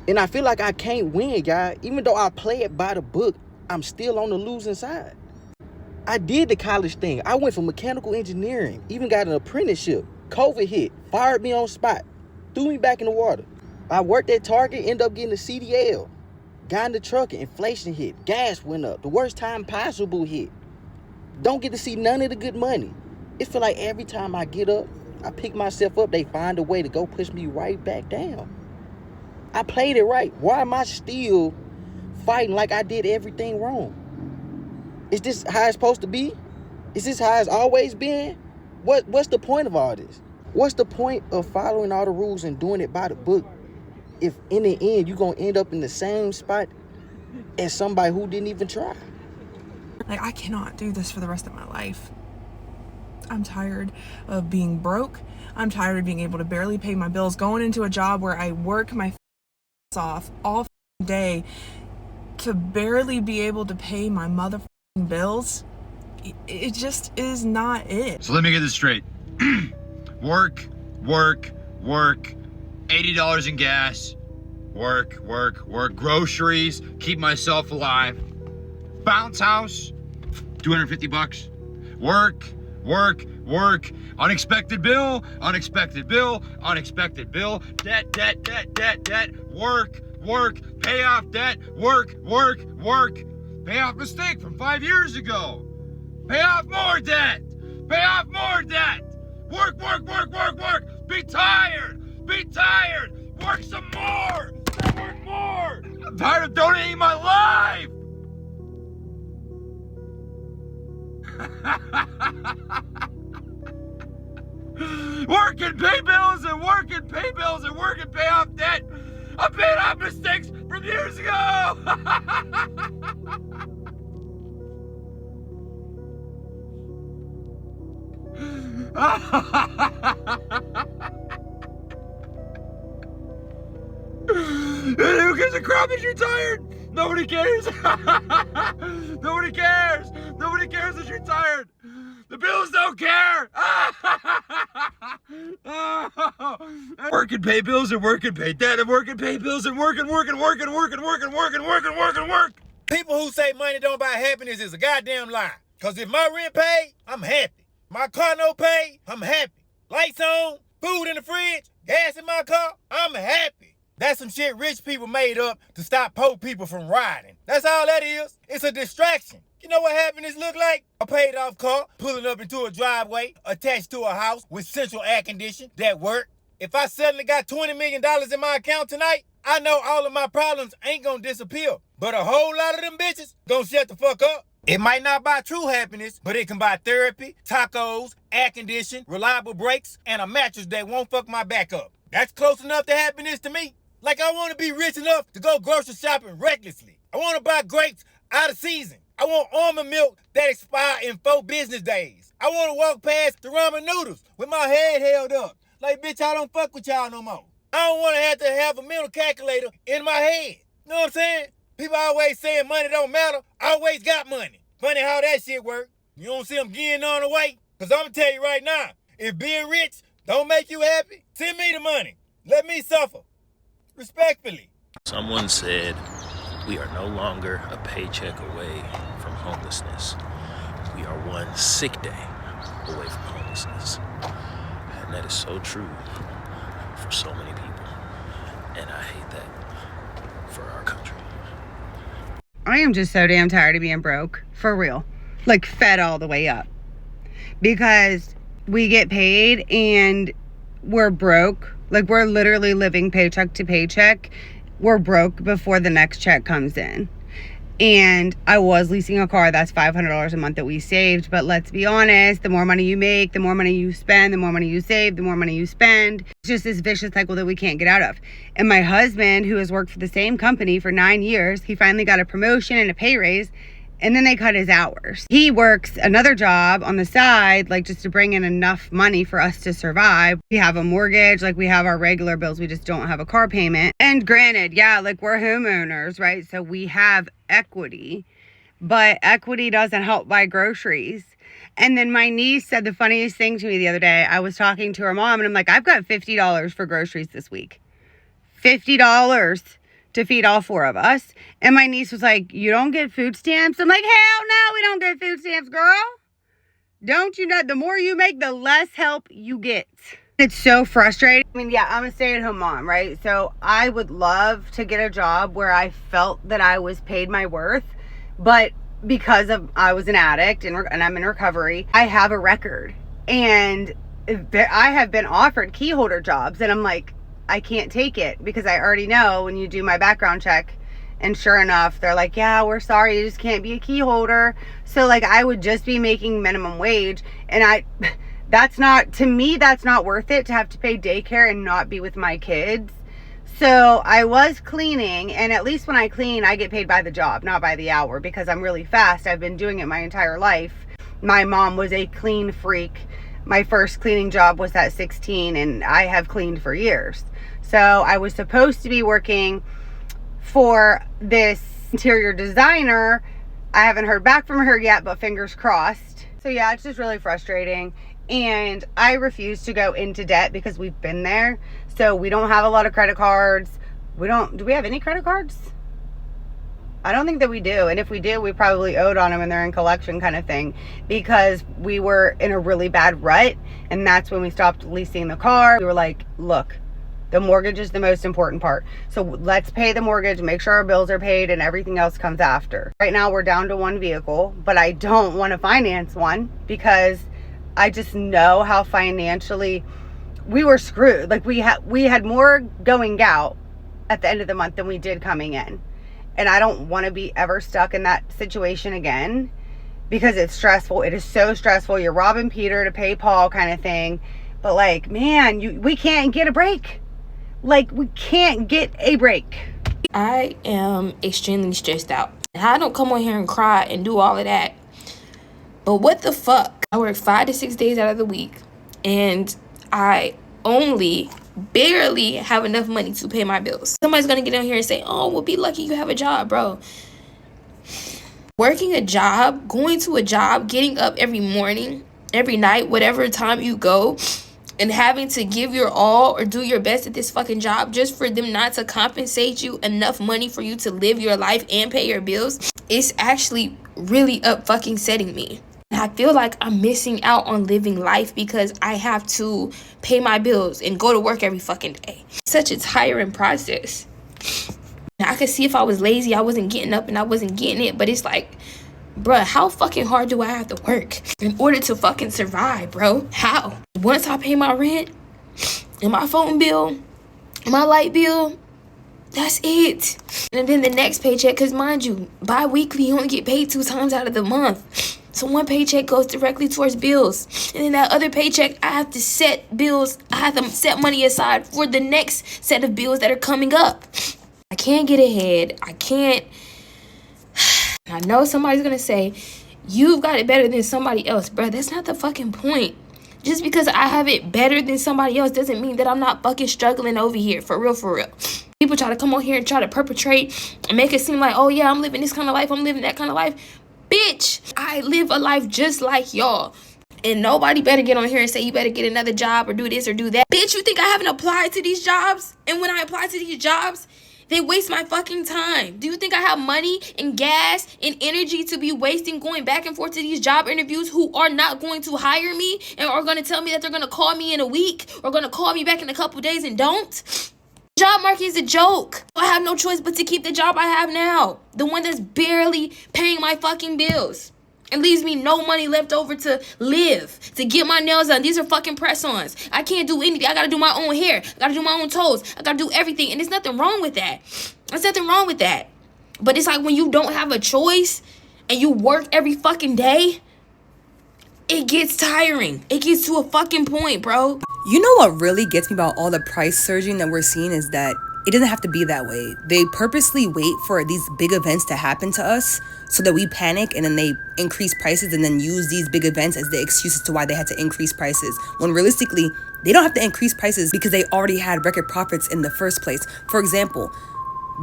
And I feel like I can't win, y'all. Even though I play it by the book, I'm still on the losing side. I did the college thing. I went for mechanical engineering, even got an apprenticeship. COVID hit, fired me on spot, threw me back in the water. I worked at Target, ended up getting a CDL. Got in the truck, and inflation hit. Gas went up. The worst time possible hit. Don't get to see none of the good money. It feel like every time I get up, I pick myself up, they find a way to go push me right back down. I played it right. Why am I still fighting like I did everything wrong? Is this how it's supposed to be? Is this how it's always been? What's the point of all this? What's the point of following all the rules and doing it by the book if in the end you're going to end up in the same spot as somebody who didn't even try? Like, I cannot do this for the rest of my life. I'm tired of being broke. I'm tired of being able to barely pay my bills, going into a job where I work my off all day to barely be able to pay my motherfucking bills. It just is not it. So let me get this straight. work, $80 in gas, work, groceries, keep myself alive. Bounce house, $250. Work, unexpected bill, debt, work, pay off debt, work, pay off mistake from 5 years ago, pay off more debt, work, be tired, work some more, work more. I'm tired of donating my life. Work and pay bills and pay off debt. I paid off mistakes from years ago. Who gives a crap that you're tired? Nobody cares. Nobody cares that you're tired. The bills don't care. Work and pay bills and work and pay debt and work and pay bills and work. People who say money don't buy happiness is a goddamn lie. Cause if my rent paid, I'm happy. My car no paid, I'm happy. Lights on, food in the fridge, gas in my car, I'm happy. That's some shit rich people made up to stop poor people from riding. That's all that is. It's a distraction. You know what happiness look like? A paid off car pulling up into a driveway attached to a house with central air conditioning that work. If I suddenly got $20 million in my account tonight, I know all of my problems ain't gonna disappear. But a whole lot of them bitches gonna shut the fuck up. It might not buy true happiness, but it can buy therapy, tacos, air conditioning, reliable brakes, and a mattress that won't fuck my back up. That's close enough to happiness to me. Like I want to be rich enough to go grocery shopping recklessly. I want to buy grapes out of season. I want almond milk that expire in 4 business days. I want to walk past the ramen noodles with my head held up. Like, bitch, I don't fuck with y'all no more. I don't want to have a mental calculator in my head. You know what I'm saying? People always saying money don't matter. I always got money. Funny how that shit work. You don't see them getting on the way? Because I'm going to tell you right now, if being rich don't make you happy, send me the money. Let me suffer. Respectfully. Someone said we are no longer a paycheck away from homelessness. We are one sick day away from homelessness. And that is so true for so many people. And I hate that for our country. I am just so damn tired of being broke. For real. Like fed all the way up. Because we get paid and we're broke. Like we're literally living paycheck to paycheck. We're broke before the next check comes in. And I was leasing a car. That's $500 a month that we saved. But let's be honest, the more money you make, the more money you spend, the more money you save, the more money you spend. It's just this vicious cycle that we can't get out of. And my husband, who has worked for the same company for 9 years, he finally got a promotion and a pay raise. And then they cut his hours. He works another job on the side, like just to bring in enough money for us to survive. We have a mortgage, like we have our regular bills. We just don't have a car payment. And granted, yeah, like we're homeowners, right? So we have equity, but equity doesn't help buy groceries. And then my niece said the funniest thing to me the other day. I was talking to her mom and I'm like, I've got $50 for groceries this week. $50 to feed all 4 of us. And my niece was like, you don't get food stamps? I'm like, hell no, we don't get food stamps, girl. Don't you know, the more you make, the less help you get. It's so frustrating. I mean, yeah, I'm a stay-at-home mom, right? So I would love to get a job where I felt that I was paid my worth. But because of I was an addict and I'm in recovery, I have a record. And I have been offered key holder jobs. And I'm like, I can't take it because I already know when you do my background check, and sure enough, they're like, yeah, we're sorry, you just can't be a key holder. So like, I would just be making minimum wage, and that's not, to me, that's not worth it to have to pay daycare and not be with my kids. So I was cleaning, and at least when I clean, I get paid by the job, not by the hour, because I'm really fast. I've been doing it my entire life. My mom was a clean freak. My first cleaning job was at 16, and I have cleaned for years. So I was supposed to be working for this interior designer. I haven't heard back from her yet, but fingers crossed. So yeah, it's just really frustrating. And I refuse to go into debt because we've been there. So we don't have a lot of credit cards. Do we have any credit cards? I don't think that we do. And if we do, we probably owed on them and they're in collection kind of thing, because we were in a really bad rut. And that's when we stopped leasing the car. We were like, look, the mortgage is the most important part. So let's pay the mortgage, make sure our bills are paid, and everything else comes after. Right now we're down to 1 vehicle, but I don't want to finance one because I just know how financially we were screwed. Like we had more going out at the end of the month than we did coming in. And I don't want to be ever stuck in that situation again because it's stressful. It is so stressful. You're robbing Peter to pay Paul kind of thing. But like, man, we can't get a break. Like, we can't get a break. I am extremely stressed out. I don't come on here and cry and do all of that. But what the fuck? I work 5 to 6 days out of the week. And I only barely have enough money to pay my bills. Somebody's going to get on here and say, oh, well, be lucky you have a job, bro. Working a job, going to a job, getting up every morning, every night, whatever time you go, and having to give your all or do your best at this fucking job just for them not to compensate you enough money for you to live your life and pay your bills, it's actually really fucking setting me. And I feel like I'm missing out on living life because I have to pay my bills and go to work every fucking day. It's such a tiring process. Now, I could see if I was lazy, I wasn't getting up and I wasn't getting it, but it's like, bruh, how fucking hard do I have to work in order to fucking survive, bro? How? Once I pay my rent and my phone bill, my light bill, that's it. And then the next paycheck, because mind you, bi-weekly you only get paid 2 times out of the month. So one paycheck goes directly towards bills. And then that other paycheck, I have to set bills. I have to set money aside for the next set of bills that are coming up. I can't get ahead. I can't. I know somebody's going to say, you've got it better than somebody else. Bro, that's not the fucking point. Just because I have it better than somebody else doesn't mean that I'm not fucking struggling over here. For real, for real. People try to come on here and try to perpetrate and make it seem like, oh yeah, I'm living this kind of life. I'm living that kind of life. Bitch, I live a life just like y'all. And nobody better get on here and say you better get another job or do this or do that. Bitch, you think I haven't applied to these jobs? And when I apply to these jobs, they waste my fucking time. Do you think I have money and gas and energy to be wasting going back and forth to these job interviews who are not going to hire me and are going to tell me that they're going to call me in a week or going to call me back in a couple days and don't? Job market is a joke. I have no choice but to keep the job I have now. The one that's barely paying my fucking bills. It leaves me no money left over to live, to get my nails done. These are fucking press-ons. I can't do anything. I gotta do my own hair. I gotta do my own toes. I gotta do everything. And there's nothing wrong with that. There's nothing wrong with that. But it's like when you don't have a choice and you work every fucking day, it gets tiring. It gets to a fucking point, bro. You know what really gets me about all the price surging that we're seeing is that it doesn't have to be that way. They purposely wait for these big events to happen to us so that we panic, and then they increase prices and then use these big events as the excuses to why they had to increase prices. When realistically, they don't have to increase prices because they already had record profits in the first place. For example,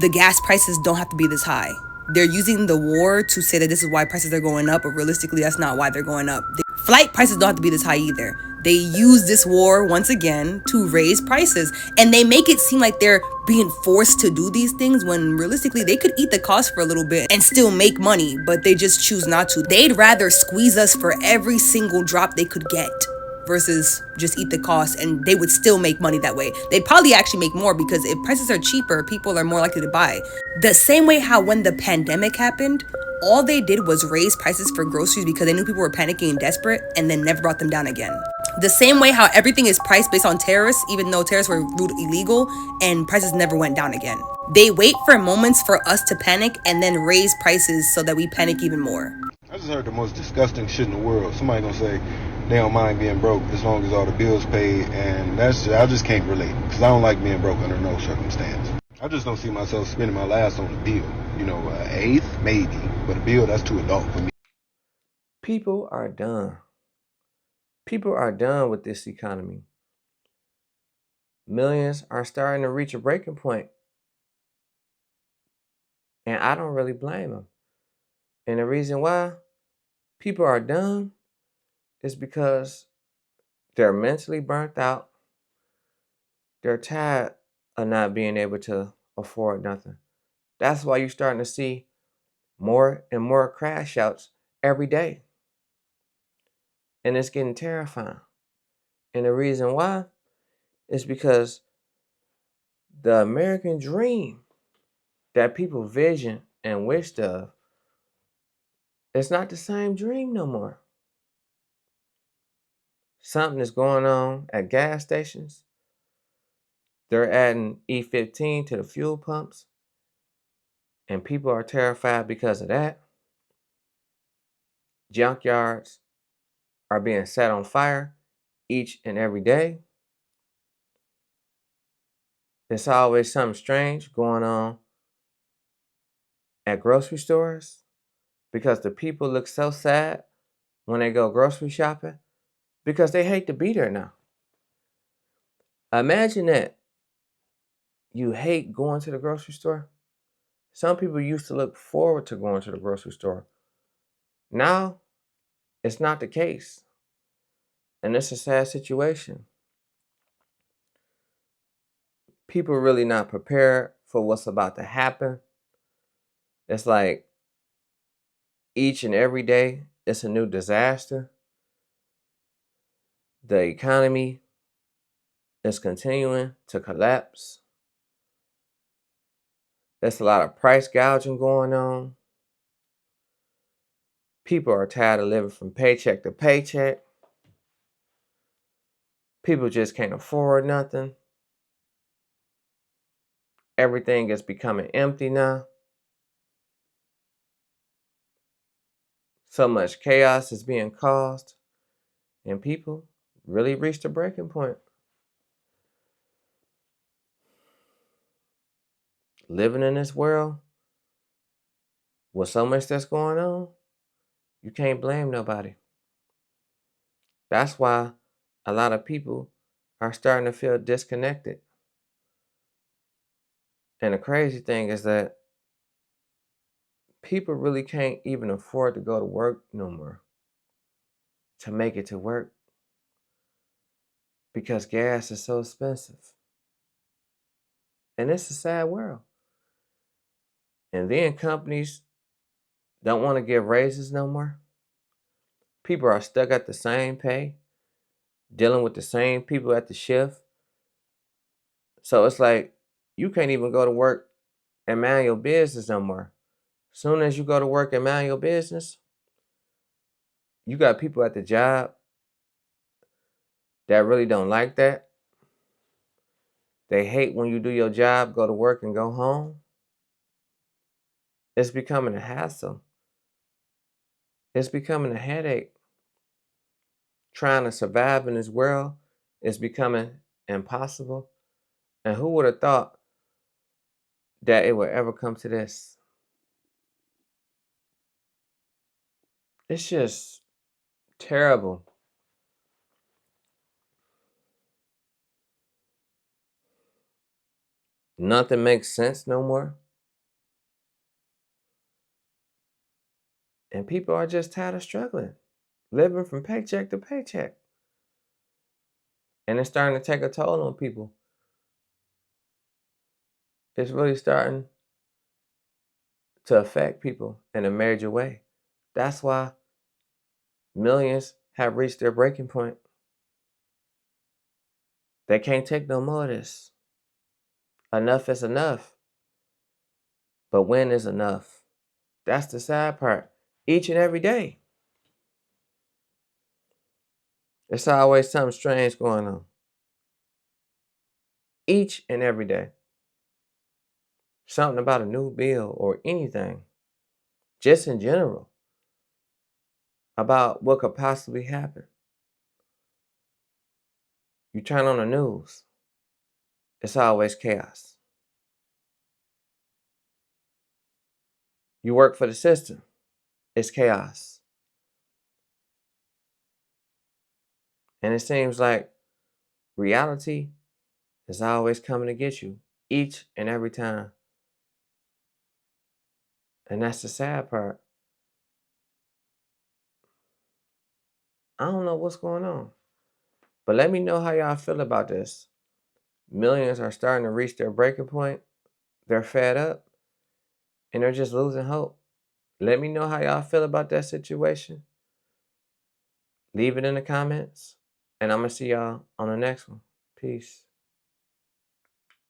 the gas prices don't have to be this high. They're using the war to say that this is why prices are going up, but realistically, that's not why they're going up. Flight prices don't have to be this high either. They use this war once again to raise prices, and they make it seem like they're being forced to do these things when realistically they could eat the cost for a little bit and still make money, but they just choose not to. They'd rather squeeze us for every single drop they could get versus just eat the cost, and they would still make money that way. They'd probably actually make more because if prices are cheaper, people are more likely to buy. The same way how when the pandemic happened, all they did was raise prices for groceries because they knew people were panicking and desperate, and then never brought them down again. The same way how everything is priced based on tariffs, even though tariffs were ruled illegal, and prices never went down again. They wait for moments for us to panic and then raise prices so that we panic even more. I just heard the most disgusting shit in the world. Somebody gonna say they don't mind being broke as long as all the bills paid, and I just can't relate because I don't like being broke under no circumstance. I just don't see myself spending my last on a bill. You know, an eighth maybe, but a bill that's too adult for me. People are done. People are done with this economy. Millions are starting to reach a breaking point, and I don't really blame them. And the reason why people are done is because they're mentally burnt out. They're tired of not being able to afford nothing. That's why you're starting to see more and more crash outs every day. And it's getting terrifying. And the reason why is because the American dream that people vision and wished of, it's not the same dream no more. Something is going on at gas stations. They're adding E15 to the fuel pumps, and people are terrified because of that. Junkyards are being set on fire each and every day. There's always something strange going on at grocery stores because the people look so sad when they go grocery shopping because they hate to be there now. Imagine that you hate going to the grocery store. Some people used to look forward to going to the grocery store. Now, it's not the case. And it's a sad situation. People are really not prepared for what's about to happen. It's like each and every day, it's a new disaster. The economy is continuing to collapse. There's a lot of price gouging going on. People are tired of living from paycheck to paycheck. People just can't afford nothing. Everything is becoming empty now. So much chaos is being caused, and people really reached a breaking point. Living in this world with so much that's going on, you can't blame nobody. That's why a lot of people are starting to feel disconnected. And the crazy thing is that people really can't even afford to go to work no more to make it to work because gas is so expensive. And it's a sad world. And then companies don't want to give raises no more. People are stuck at the same pay, dealing with the same people at the shift. So it's like you can't even go to work and mind your business no more. Soon as you go to work and mind your business, you got people at the job that really don't like that. They hate when you do your job, go to work and go home. It's becoming a hassle. It's becoming a headache. Trying to survive in this world is becoming impossible. And who would have thought that it would ever come to this? It's just terrible. Nothing makes sense no more. And people are just tired of struggling, living from paycheck to paycheck. And it's starting to take a toll on people. It's really starting to affect people in a major way. That's why millions have reached their breaking point. They can't take no more of this. Enough is enough. But when is enough? That's the sad part. Each and every day. There's always something strange going on. Each and every day. Something about a new bill or anything. Just in general. About what could possibly happen. You turn on the news. It's always chaos. You work for the system. It's chaos. And it seems like reality is always coming to get you each and every time. And that's the sad part. I don't know what's going on. But let me know how y'all feel about this. Millions are starting to reach their breaking point. They're fed up. And they're just losing hope. Let me know how y'all feel about that situation. Leave it in the comments. And I'm going to see y'all on the next one. Peace.